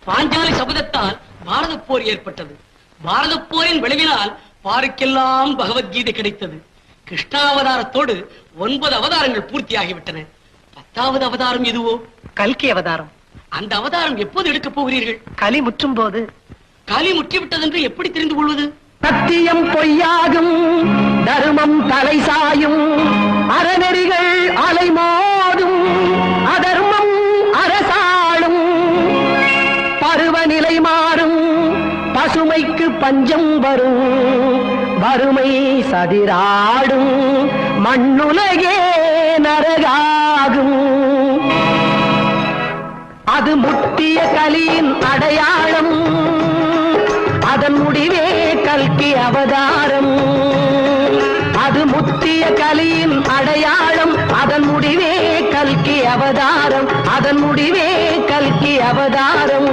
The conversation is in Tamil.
பாஞ்சாலி சபதத்தால் பாரத போர் ஏற்பட்டது. பாரத போரின் விளைவினால் பாருக்கெல்லாம் பகவத்கீதை கிடைத்தது. கிருஷ்ணாவதாரத்தோடு 9 அவதாரங்கள் பூர்த்தியாகிவிட்டன. 10வது அவதாரம் எதுவோ? கல்கி அவதாரம். அந்த அவதாரம் எப்போது எடுக்கப் போகிறீர்கள்? கலி முற்றும் போது. கலி முற்றிவிட்டது என்று எப்படி தெரிந்து கொள்வது? சத்தியம் பொய்யாகும், தர்மம் தலை சாயும், அறநெறிகள் அலைமோதும், அதர்மம் அரசாளும், பருவநிலை மாறும், பசுமைக்கு பஞ்சம் வரும், வறுமை சதிராடும், மண்ணுலகே நரகாகும். அது முட்டிய கலியின் அடையாளம், அதன் முடிவே கல்கி அவதாரம். அது முத்திய கலியின் அடையாளம், அதன் முடிவே கல்கி அவதாரம். அதன் முடிவே கல்கி அவதாரம்.